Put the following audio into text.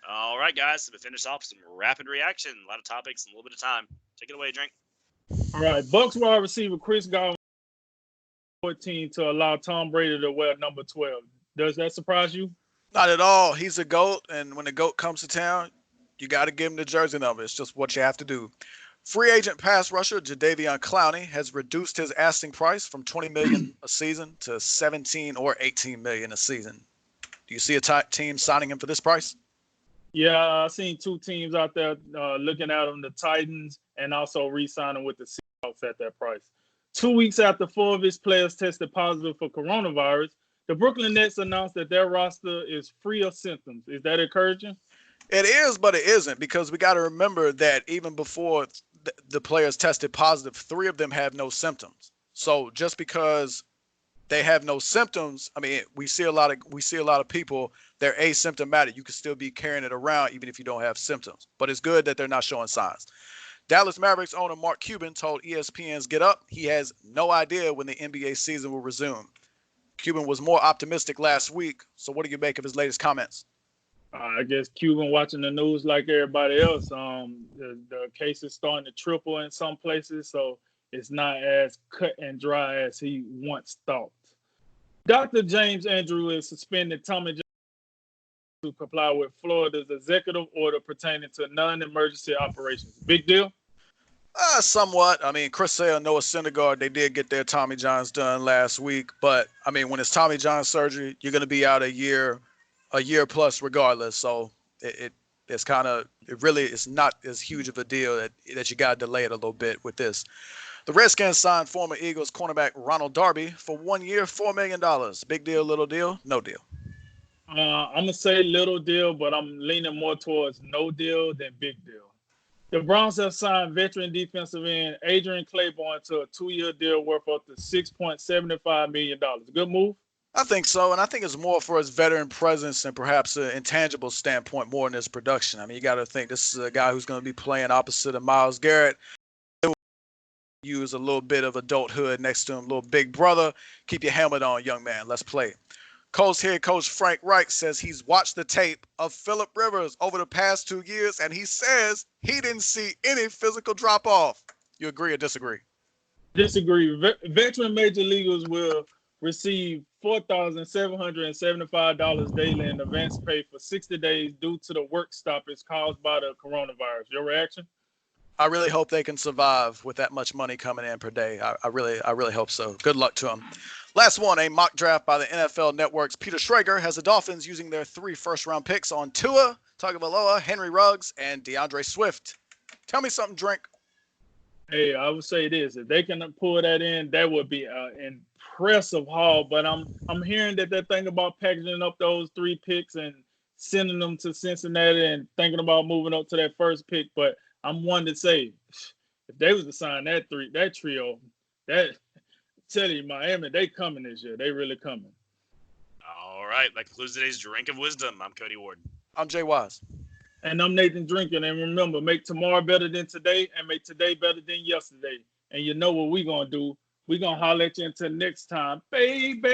All right, guys. To finish off some rapid reaction, a lot of topics and a little bit of time. Take it away, Drink. All right, Bucks wide receiver Chris Godwin 14 to allow Tom Brady to wear number 12. Does that surprise you? Not at all. He's a GOAT, and when the GOAT comes to town, you got to give him the jersey number. It's just what you have to do. Free agent pass rusher Jadeveon Clowney has reduced his asking price from $20 million a season to $17 or $18 million a season. Do you see a team signing him for this price? Yeah, I've seen two teams out there looking at him, the Titans, and also re-signing with the Seahawks at that price. 2 weeks after 4 of his players tested positive for coronavirus, the Brooklyn Nets announced that their roster is free of symptoms. Is that encouraging? It is, but it isn't, because we got to remember that even before the players tested positive, 3 of them have no symptoms. So just because they have no symptoms, I mean, we see a lot of people, they're asymptomatic. You can still be carrying it around even if you don't have symptoms. But it's good that they're not showing signs. Dallas Mavericks owner Mark Cuban told ESPN's Get Up he has no idea when the NBA season will resume. Cuban was more optimistic last week. So what do you make of his latest comments? I guess Cuban watching the news like everybody else. The cases starting to triple in some places, so it's not as cut and dry as he once thought. Dr. James Andrew is suspended Tommy John to comply with Florida's executive order pertaining to non-emergency operations. Big deal? Somewhat. I mean, Chris Sale and Noah Syndergaard, they did get their Tommy Johns done last week. But, I mean, when it's Tommy John surgery, you're going to be out a year plus regardless. So it's kind of, it really is not as huge of a deal that you got to delay it a little bit with this. The Redskins signed former Eagles cornerback Ronald Darby for 1 year, $4 million. Big deal, little deal, no deal. I'm going to say little deal, but I'm leaning more towards no deal than big deal. The Browns have signed veteran defensive end Adrian Claiborne to a 2-year deal worth up to $6.75 million. Good move? I think so, and I think it's more for his veteran presence and perhaps an intangible standpoint more than his production. I mean, you got to think this is a guy who's going to be playing opposite of Myles Garrett. Use a little bit of adulthood next to him, little big brother. Keep your helmet on, young man. Let's play. Colts head coach Frank Reich says he's watched the tape of Phillip Rivers over the past 2 years, and he says he didn't see any physical drop-off. You agree or disagree? Disagree. Veteran major leaguers will receive $4,775 daily in advance pay for 60 days due to the work stoppage caused by the coronavirus. Your reaction? I really hope they can survive with that much money coming in per day. I really hope so. Good luck to them. Last one, a mock draft by the NFL Network's Peter Schrager has the Dolphins using their 3 first-round picks on Tua Tagovailoa, Henry Ruggs, and DeAndre Swift. Tell me something, Drink. Hey, I would say this: if they can pull that in, that would be an impressive haul. But I'm hearing that they're thinking about packaging up those 3 picks and sending them to Cincinnati and thinking about moving up to that first pick. But I'm one to say, if they was to sign that trio, tell you, Miami, they coming this year. They really coming. All right. That concludes today's Drink of Wisdom. I'm Cody Ward. I'm Jay Wise. And I'm Nathan Drinking. And remember, make tomorrow better than today and make today better than yesterday. And you know what we're going to do. We're going to holler at you until next time. Baby.